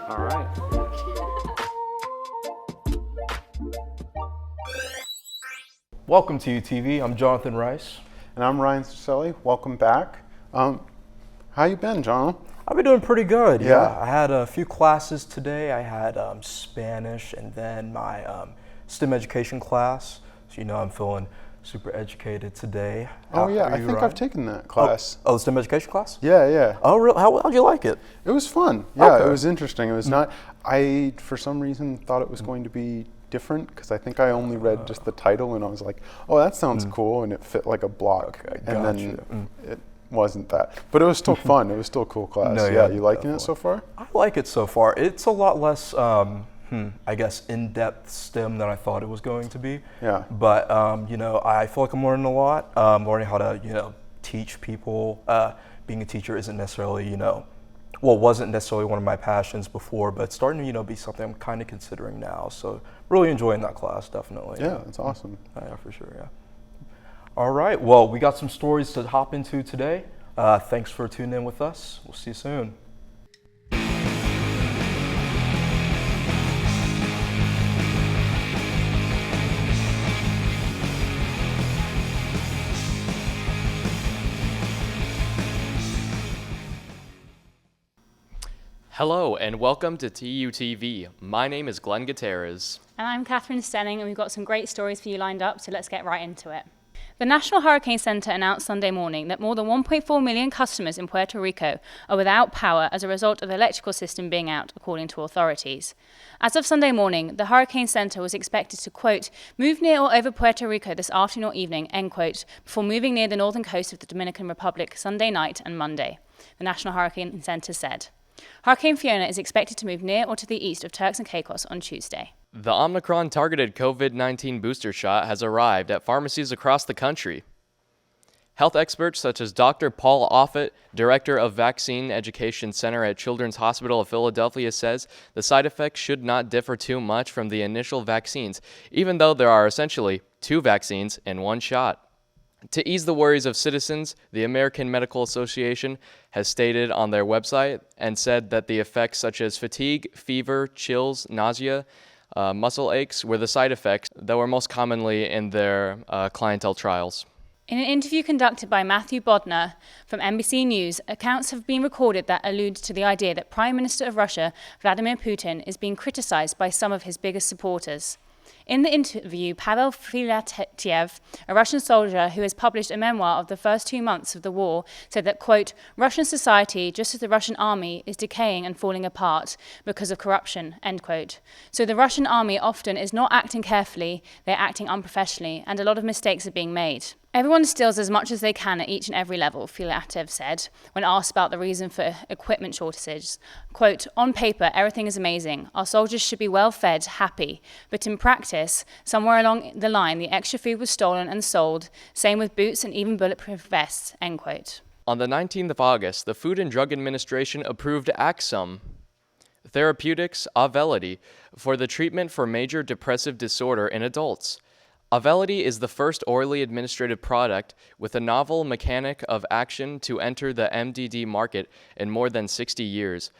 All right. Welcome to UTV. I'm Jonathan Rice. And I'm Ryan Cicelli. Welcome back. How you been, John? I've been doing pretty good. Yeah. I had a few classes today. I had Spanish and then my STEM education class. So I'm feeling super educated today. Oh yeah, I think Ryan? I've taken that class. Oh, the STEM education class? Yeah. Oh, really? How'd you like it? It was fun. Yeah, Okay. It was interesting. It was not. I for some reason thought it was going to be different because I think I only read just the title and I was like, oh, that sounds cool, and it fit like a block. Okay, and gotcha. then it wasn't that, but it was still fun. It was still a cool class. No, yeah, yeah, you liking definitely. it so far? I like it so far. It's a lot less, I guess, in-depth STEM than I thought it was going to be. Yeah. But, I feel like I'm learning a lot. Learning how to, teach people. Being a teacher isn't necessarily, wasn't necessarily one of my passions before, but it's starting to, be something I'm kind of considering now. So really enjoying that class, definitely. Yeah, that's awesome. Yeah, for sure, yeah. All right, well, we got some stories to hop into today. Thanks for tuning in with us. We'll see you soon. Hello and welcome to TUTV. My name is Glenn Gutierrez. And I'm Catherine Stenning, and we've got some great stories for you lined up, so let's get right into it. The National Hurricane Center announced Sunday morning that more than 1.4 million customers in Puerto Rico are without power as a result of the electrical system being out, according to authorities. As of Sunday morning, the Hurricane Center was expected to, quote, move near or over Puerto Rico this afternoon or evening, end quote, before moving near the northern coast of the Dominican Republic Sunday night and Monday, the National Hurricane Center said. Hurricane Fiona is expected to move near or to the east of Turks and Caicos on Tuesday. The Omicron-targeted COVID-19 booster shot has arrived at pharmacies across the country. Health experts such as Dr. Paul Offit, director of Vaccine Education Center at Children's Hospital of Philadelphia, says the side effects should not differ too much from the initial vaccines, even though there are essentially two vaccines in one shot. To ease the worries of citizens, the American Medical Association has stated on their website and said that the effects such as fatigue, fever, chills, nausea, muscle aches were the side effects that were most commonly in their clientele trials. In an interview conducted by Matthew Bodnar from NBC News, accounts have been recorded that allude to the idea that Prime Minister of Russia, Vladimir Putin, is being criticized by some of his biggest supporters. In the interview, Pavel Filatyev, a Russian soldier who has published a memoir of the first 2 months of the war, said that, quote, Russian society, just as the Russian army, is decaying and falling apart because of corruption, end quote. So the Russian army often is not acting carefully, they're acting unprofessionally, and a lot of mistakes are being made. Everyone steals as much as they can at each and every level, Filatyev said, when asked about the reason for equipment shortages. Quote, on paper, everything is amazing. Our soldiers should be well fed, happy. But in practice, somewhere along the line, the extra food was stolen and sold. Same with boots and even bulletproof vests, end quote. On the 19th of August, the Food and Drug Administration approved Axum Therapeutics Auvelity for the treatment for major depressive disorder in adults. Auvelity is the first orally administered product with a novel mechanic of action to enter the MDD market in more than 60 years.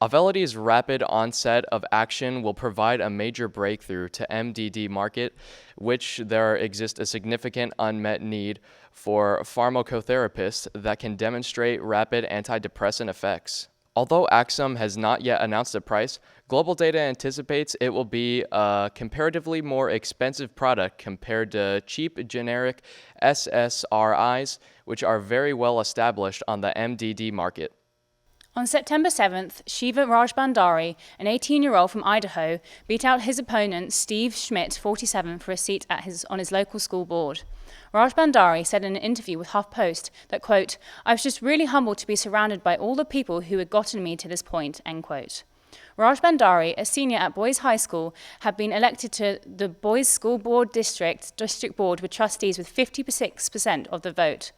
Auvelity's rapid onset of action will provide a major breakthrough to MDD market, which there exists a significant unmet need for pharmacotherapists that can demonstrate rapid antidepressant effects. Although Axum has not yet announced a price, Global Data anticipates it will be a comparatively more expensive product compared to cheap generic SSRIs, which are very well established on the MDD market. On September 7th, Shiva Raj Bandari, an 18-year-old from Idaho, beat out his opponent Steve Schmidt, 47, for a seat on his local school board. Raj Bandari said in an interview with HuffPost that, quote, "I was just really humbled to be surrounded by all the people who had gotten me to this point," end quote. Raj Bandari, a senior at Boys High School, had been elected to the Boys School Board District Board with trustees with 56% of the vote.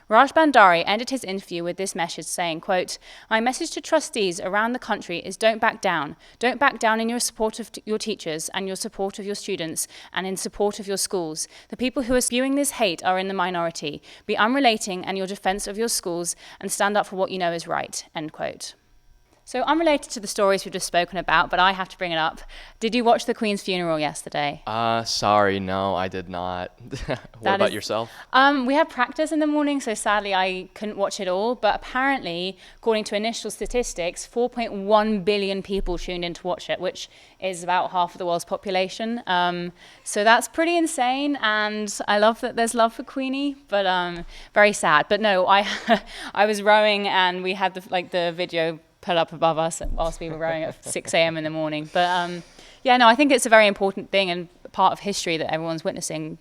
Raj Bandari ended his interview with this message saying, quote, "My message to trustees around the country is don't back down. Don't back down in your support of your teachers and your support of your students and in support of your schools. The people who are spewing this hate are in the minority. Be unrelating and your defense of your schools and stand up for what you know is right," end quote. So unrelated to the stories we've just spoken about, but I have to bring it up. Did you watch the Queen's funeral yesterday? Sorry, no, I did not. What about yourself? We had practice in the morning, so sadly I couldn't watch it all. But apparently, according to initial statistics, 4.1 billion people tuned in to watch it, which is about half of the world's population. So that's pretty insane, and I love that there's love for Queenie, but very sad. But no, I was rowing, and we had the video put up above us whilst we were rowing at 6 a.m. in the morning. But yeah, no, I think it's a very important thing and part of history that everyone's witnessing.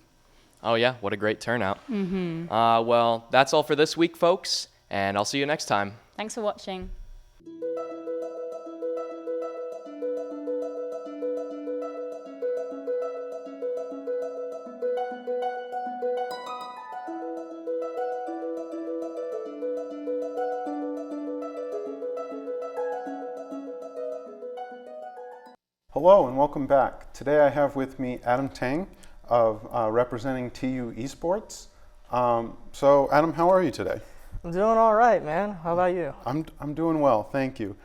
Oh yeah, what a great turnout. Well, that's all for this week, folks, and I'll see you next time. Thanks for watching. Hello and welcome back. Today I have with me Adam Tang of representing TU eSports. So Adam, how are you today? I'm doing all right, man. How about you? I'm doing well, thank you.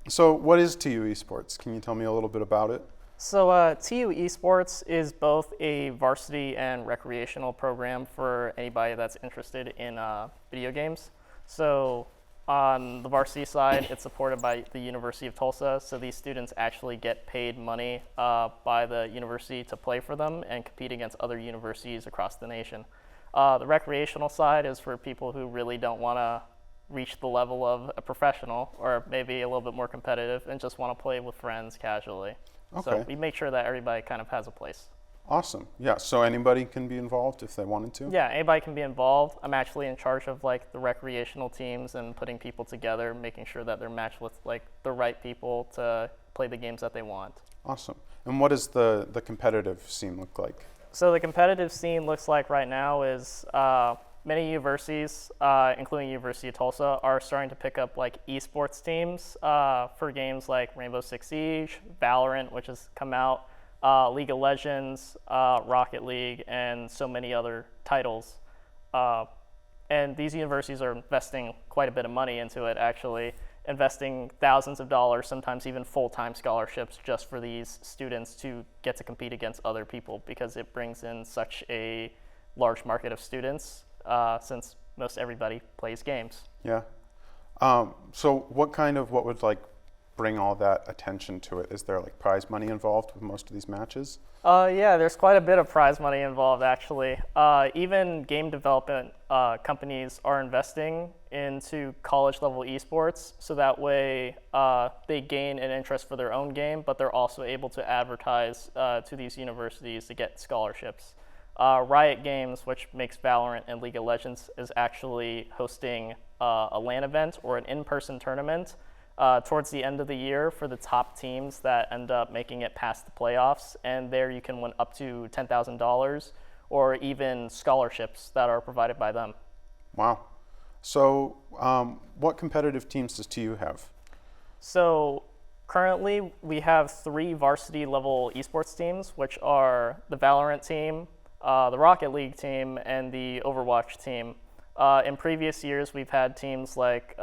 So what is TU eSports? Can you tell me a little bit about it? So TU eSports is both a varsity and recreational program for anybody that's interested in video games. So on the varsity side, it's supported by the University of Tulsa, so these students actually get paid money by the university to play for them and compete against other universities across the nation. The recreational side is for people who really don't want to reach the level of a professional or maybe a little bit more competitive and just want to play with friends casually. Okay. So we make sure that everybody kind of has a place. Awesome. Yeah, so anybody can be involved if they wanted to? Yeah, anybody can be involved. I'm actually in charge of the recreational teams and putting people together, making sure that they're matched with the right people to play the games that they want. Awesome. And what does the competitive scene look like? So the competitive scene looks like right now is many universities, including University of Tulsa, are starting to pick up eSports teams for games like Rainbow Six Siege, Valorant, which has come out, League of Legends, Rocket League, and so many other titles. And these universities are investing quite a bit of money into it, actually, investing thousands of dollars, sometimes even full-time scholarships just for these students to get to compete against other people because it brings in such a large market of students since most everybody plays games. Yeah. So what would bring all that attention to it? Is there prize money involved with most of these matches? Yeah, there's quite a bit of prize money involved, actually. Even game development companies are investing into college-level esports, so that way they gain an interest for their own game, but they're also able to advertise to these universities to get scholarships. Riot Games, which makes Valorant and League of Legends, is actually hosting a LAN event or an in-person tournament towards the end of the year for the top teams that end up making it past the playoffs, and there you can win up to $10,000 or even scholarships that are provided by them. Wow. So what competitive teams does TU have? So currently we have 3 varsity level esports teams, which are the Valorant team, the Rocket League team, and the Overwatch team. In previous years, we've had teams like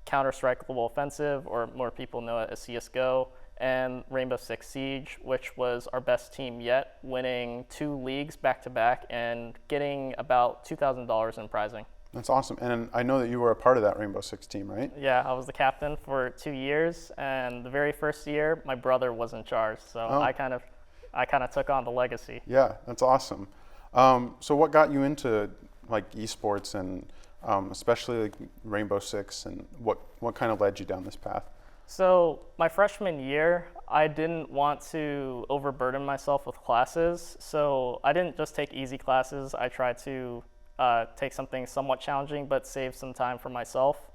Counter-Strike Global Offensive, or more people know it as CSGO, and Rainbow Six Siege, which was our best team yet, winning 2 leagues back-to-back and getting about $2,000 in prizing. That's awesome. And I know that you were a part of that Rainbow Six team, right? Yeah, I was the captain for 2 years, and the very first year, my brother was in charge, so I kind of took on the legacy. Yeah, that's awesome. So what got you into esports and especially like Rainbow Six, and what kind of led you down this path? So my freshman year, I didn't want to overburden myself with classes, so I didn't just take easy classes. I tried to take something somewhat challenging but save some time for myself.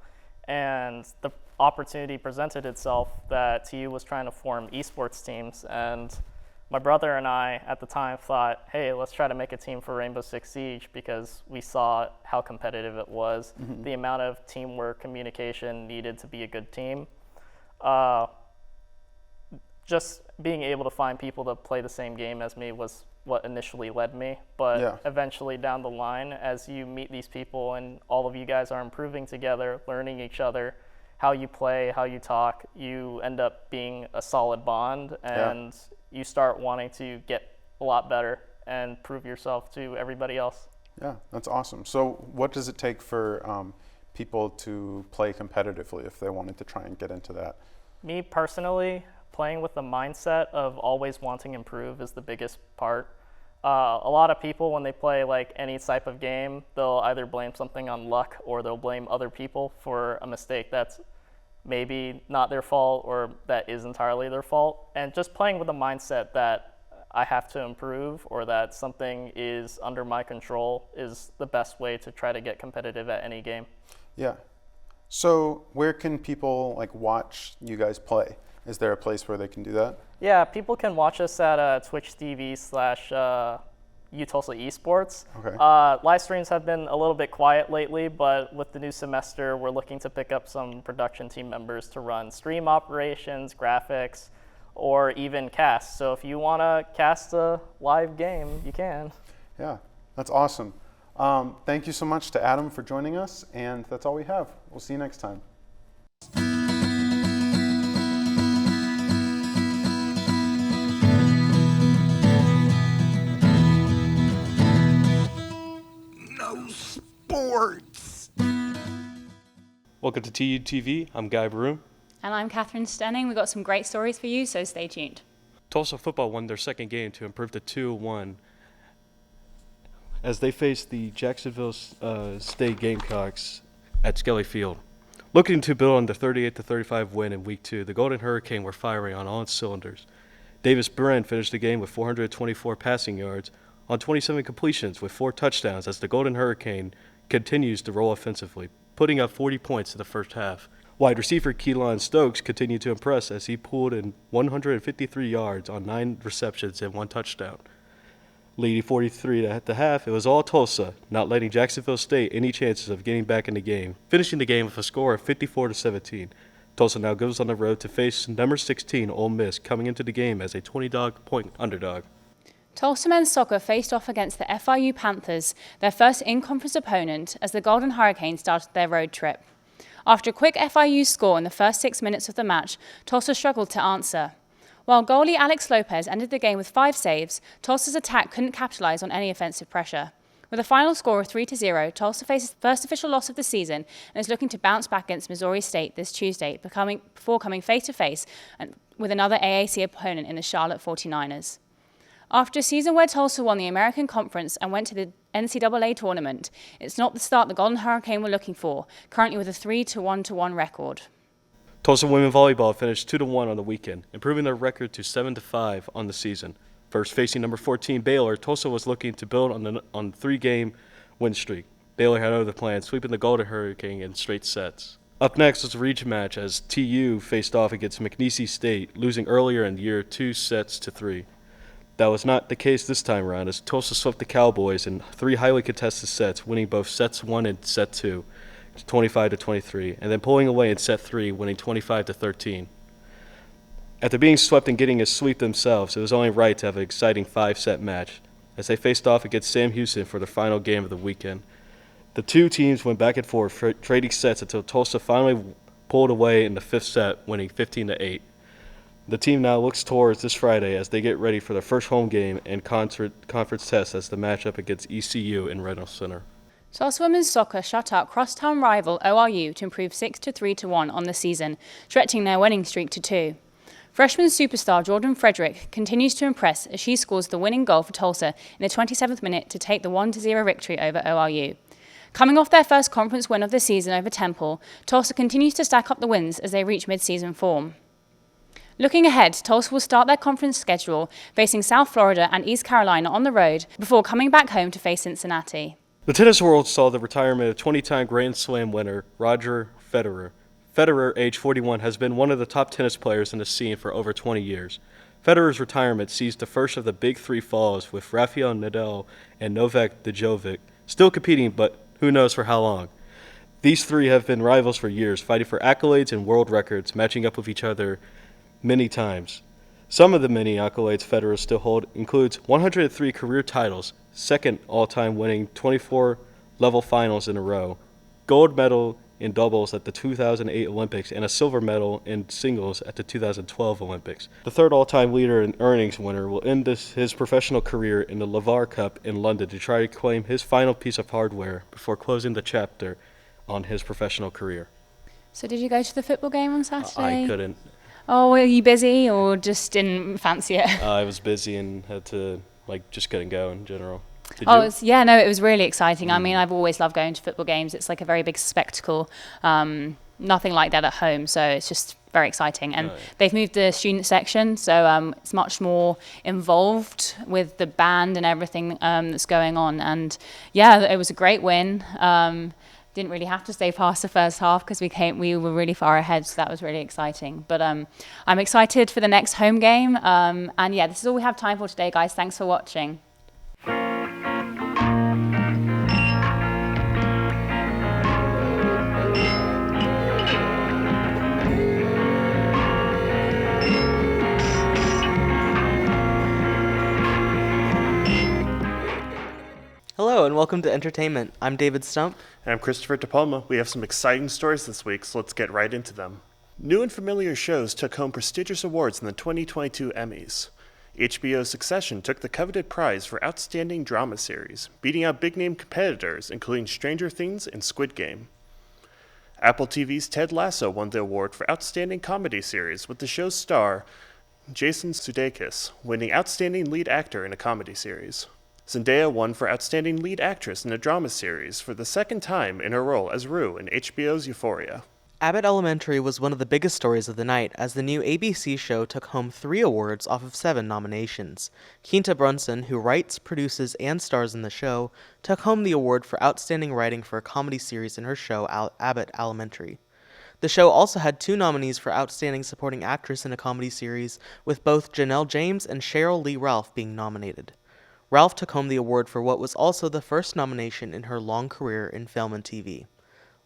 And the opportunity presented itself that TU was trying to form eSports teams, and my brother and I at the time thought, hey, let's try to make a team for Rainbow Six Siege, because we saw how competitive it was, the amount of teamwork, communication needed to be a good team. Just being able to find people to play the same game as me was what initially led me. But eventually down the line, as you meet these people and all of you guys are improving together, learning each other, how you play, how you talk, you end up being a solid bond, and you start wanting to get a lot better and prove yourself to everybody else. Yeah, that's awesome. So what does it take for people to play competitively if they wanted to try and get into that? Me personally, playing with the mindset of always wanting to improve is the biggest part. A lot of people, when they play like any type of game, they'll either blame something on luck or they'll blame other people for a mistake that's maybe not their fault or that is entirely their fault. And just playing with the mindset that I have to improve or that something is under my control is the best way to try to get competitive at any game. Yeah. So where can people like watch you guys play? Is there a place where they can do that? Yeah, people can watch us at Twitch TV/U Tulsa eSports. Okay. Live streams have been a little bit quiet lately, but with the new semester, we're looking to pick up some production team members to run stream operations, graphics, or even cast. So if you want to cast a live game, you can. Yeah, that's awesome. Thank you so much to Adam for joining us, and that's all we have. We'll see you next time. Sports. Welcome to TUTV. I'm Guy Broom. And I'm Catherine Stenning. We've got some great stories for you, so stay tuned. Tulsa football won their second game to improve to 2-1 as they faced the Jacksonville State Gamecocks at Skelly Field. Looking to build on the 38-35 win in Week 2, the Golden Hurricane were firing on all cylinders. Davis Bren finished the game with 424 passing yards on 27 completions with 4 touchdowns as the Golden Hurricane continues to roll offensively, putting up 40 points in the first half. Wide receiver Keelan Stokes continued to impress as he pulled in 153 yards on 9 receptions and 1 touchdown. Leading 43 at the half, it was all Tulsa, not letting Jacksonville State any chances of getting back in the game, finishing the game with a score of 54-17. Tulsa now goes on the road to face number 16 Ole Miss, coming into the game as a 20-point underdog. Tulsa men's soccer faced off against the FIU Panthers, their first in-conference opponent, as the Golden Hurricane started their road trip. After a quick FIU score in the first 6 minutes of the match, Tulsa struggled to answer. While goalie Alex Lopez ended the game with 5 saves, Tulsa's attack couldn't capitalize on any offensive pressure. With a final score of 3-0, Tulsa faces the first official loss of the season and is looking to bounce back against Missouri State this Tuesday, before coming face-to-face with another AAC opponent in the Charlotte 49ers. After a season where Tulsa won the American Conference and went to the NCAA tournament, it's not the start the Golden Hurricane were looking for, currently with a 3-1 record. Tulsa women volleyball finished 2-1 on the weekend, improving their record to 7-5 on the season. First facing number 14 Baylor, Tulsa was looking to build on the 3-game win streak. Baylor had other plans, sweeping the Golden Hurricane in straight sets. Up next was a reach match as TU faced off against McNeese State, losing earlier in the year 2-3. That was not the case this time around, as Tulsa swept the Cowboys in 3 highly contested sets, winning both sets 1 and set 2, 25-23, and then pulling away in set 3, winning 25-13. After being swept and getting a sweep themselves, it was only right to have an exciting 5-set match, as they faced off against Sam Houston for their final game of the weekend. The two teams went back and forth, trading sets until Tulsa finally pulled away in the 5th set, winning 15-8. The team now looks towards this Friday as they get ready for their first home game and conference test as the matchup against ECU in Reynolds Center. Tulsa women's soccer shut out crosstown rival ORU to improve 6-3-1 on the season, stretching their winning streak to 2. Freshman superstar Jordan Frederick continues to impress as she scores the winning goal for Tulsa in the 27th minute to take the 1-0 victory over ORU. Coming off their first conference win of the season over Temple, Tulsa continues to stack up the wins as they reach mid-season form. Looking ahead, Tulsa will start their conference schedule facing South Florida and East Carolina on the road before coming back home to face Cincinnati. The tennis world saw the retirement of 20-time Grand Slam winner Roger Federer. Federer, age 41, has been one of the top tennis players in the scene for over 20 years. Federer's retirement sees the first of the big three falls, with Rafael Nadal and Novak Djokovic still competing, but who knows for how long. These three have been rivals for years, fighting for accolades and world records, matching up with each other many times. Some of the many accolades Federer still holds includes 103 career titles, second all-time winning 24 level finals in a row, gold medal in doubles at the 2008 Olympics, and a silver medal in singles at the 2012 Olympics. The third all-time leader and earnings winner will end his professional career in the Laver Cup in London to try to claim his final piece of hardware before closing the chapter on his professional career. So did you go to the football game on Saturday? I couldn't. Oh, were you busy or just didn't fancy it? I was busy and had to, just couldn't go in general. Did Oh, you? it was really exciting. I mean, I've always loved going to football games. It's like a very big spectacle. Nothing like that at home, so it's just very exciting. And they've moved the student section, so it's much more involved with the band and everything that's going on. And yeah, it was a great win. Didn't really have to stay past the first half because we were really far ahead, so that was really exciting. But I'm excited for the next home game. And yeah, this is all we have time for today, guys. Thanks for watching. Hello and welcome to Entertainment. I'm David Stump. And I'm Christopher DePalma. We have some exciting stories this week, so let's get right into them. New and familiar shows took home prestigious awards in the 2022 Emmys. HBO's Succession took the coveted prize for Outstanding Drama Series, beating out big-name competitors including Stranger Things and Squid Game. Apple TV's Ted Lasso won the award for Outstanding Comedy Series, with the show's star, Jason Sudeikis, winning Outstanding Lead Actor in a Comedy Series. Zendaya won for Outstanding Lead Actress in a Drama Series for the second time in her role as Rue in HBO's Euphoria. Abbott Elementary was one of the biggest stories of the night, as the new ABC show took home 3 awards off of 7 nominations. Quinta Brunson, who writes, produces, and stars in the show, took home the award for Outstanding Writing for a Comedy Series in her show Abbott Elementary. The show also had 2 nominees for Outstanding Supporting Actress in a Comedy Series, with both Janelle James and Cheryl Lee Ralph being nominated. Ralph took home the award for what was also the first nomination in her long career in film and TV.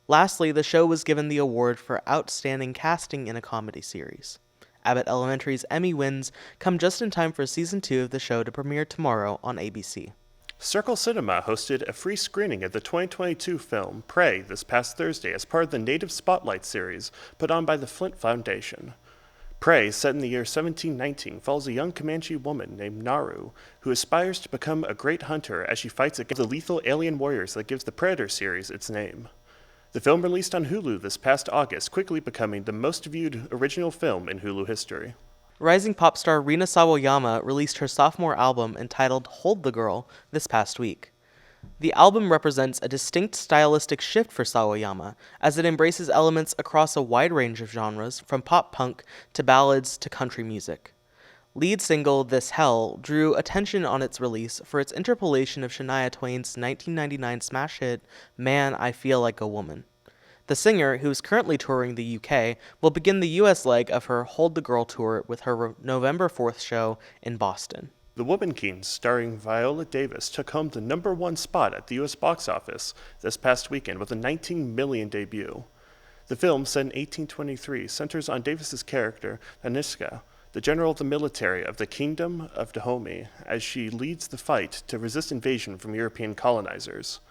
Lastly, the show was given the award for Outstanding Casting in a Comedy Series. Abbott Elementary's Emmy wins come just in time for Season 2 of the show to premiere tomorrow on ABC. Circle Cinema hosted a free screening of the 2022 film Prey this past Thursday as part of the Native Spotlight series put on by the Flint Foundation. Prey, set in the year 1719, follows a young Comanche woman named Naru, who aspires to become a great hunter as she fights against the lethal alien warriors that gives the Predator series its name. The film released on Hulu this past August, quickly becoming the most viewed original film in Hulu history. Rising pop star Rina Sawayama released her sophomore album entitled Hold the Girl this past week. The album represents a distinct stylistic shift for Sawayama, as it embraces elements across a wide range of genres, from pop-punk to ballads to country music. Lead single This Hell drew attention on its release for its interpolation of Shania Twain's 1999 smash hit, Man, I Feel Like a Woman. The singer, who is currently touring the UK, will begin the US leg of her Hold the Girl tour with her November 4th show in Boston. The Woman King, starring Viola Davis, took home the #1 spot at the U.S. box office this past weekend with a $19 million debut. The film, set in 1823, centers on Davis's character, Aniska, the general of the military of the Kingdom of Dahomey, as she leads the fight to resist invasion from European colonizers.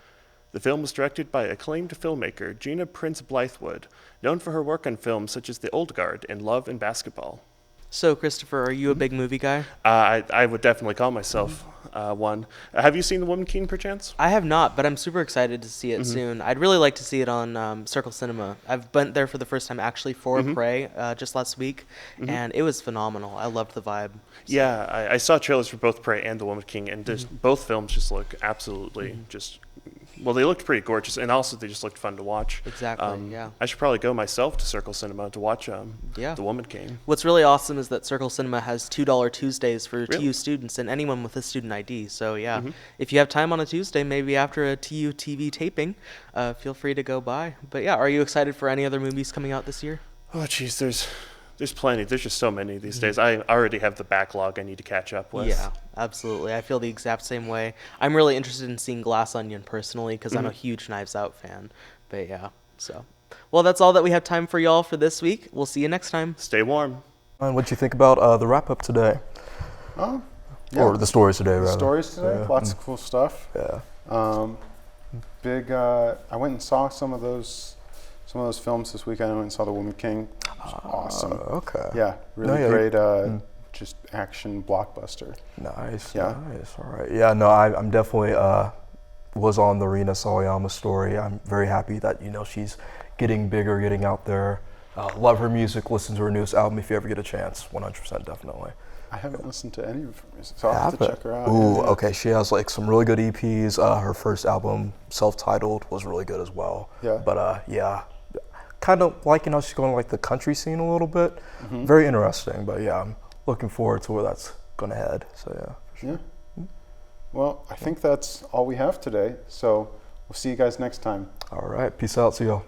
The film was directed by acclaimed filmmaker Gina Prince Blythewood, known for her work on films such as The Old Guard and Love and Basketball. So, Christopher, are you a big movie guy? I would definitely call myself one. Have you seen The Woman King, perchance? I have not, but I'm super excited to see it soon. I'd really like to see it on Circle Cinema. I've been there for the first time actually for Prey just last week, and it was phenomenal. I loved the vibe. So. Yeah, I saw trailers for both Prey and The Woman King, and both films just look absolutely just Well, they looked pretty gorgeous, and also they just looked fun to watch. Exactly, yeah. I should probably go myself to Circle Cinema to watch Yeah. The Woman King. What's really awesome is that Circle Cinema has $2 Tuesdays for Really? TU students and anyone with a student ID. So yeah, if you have time on a Tuesday, maybe after a TU TV taping, feel free to go by. But yeah, are you excited for any other movies coming out this year? Oh, jeez, there's plenty. There's just so many these days. I already have the backlog I need to catch up with. Yeah, absolutely. I feel the exact same way. I'm really interested in seeing Glass Onion personally because I'm a huge Knives Out fan. But yeah, so. Well, that's all that we have time for y'all for this week. We'll see you next time. Stay warm. And what'd you think about the wrap-up today? Yeah. Or the stories today, The rather. stories today, Yeah. lots of cool stuff. Yeah. I went and saw some of those films this weekend. I went and saw The Woman King. It was awesome. Okay. Yeah, really No, yeah, great, just action blockbuster. Nice. Yeah. Nice. All right. Yeah. No, I'm definitely was on the Rina Sawayama story. I'm very happy that she's getting bigger, getting out there. Love her music. Listen to her newest album if you ever get a chance. 100%, definitely. I haven't listened to any of her music, so I'll have to check her out. Ooh, Yeah. okay. She has like some really good EPs. Her first album, self-titled, was really good as well. Yeah. But yeah, kind of like she's going like the country scene a little bit. Very interesting. But yeah, I'm looking forward to where that's gonna head. So yeah. For sure. Yeah. Well, I think that's all we have today. So we'll see you guys next time. All right. Peace out. See y'all.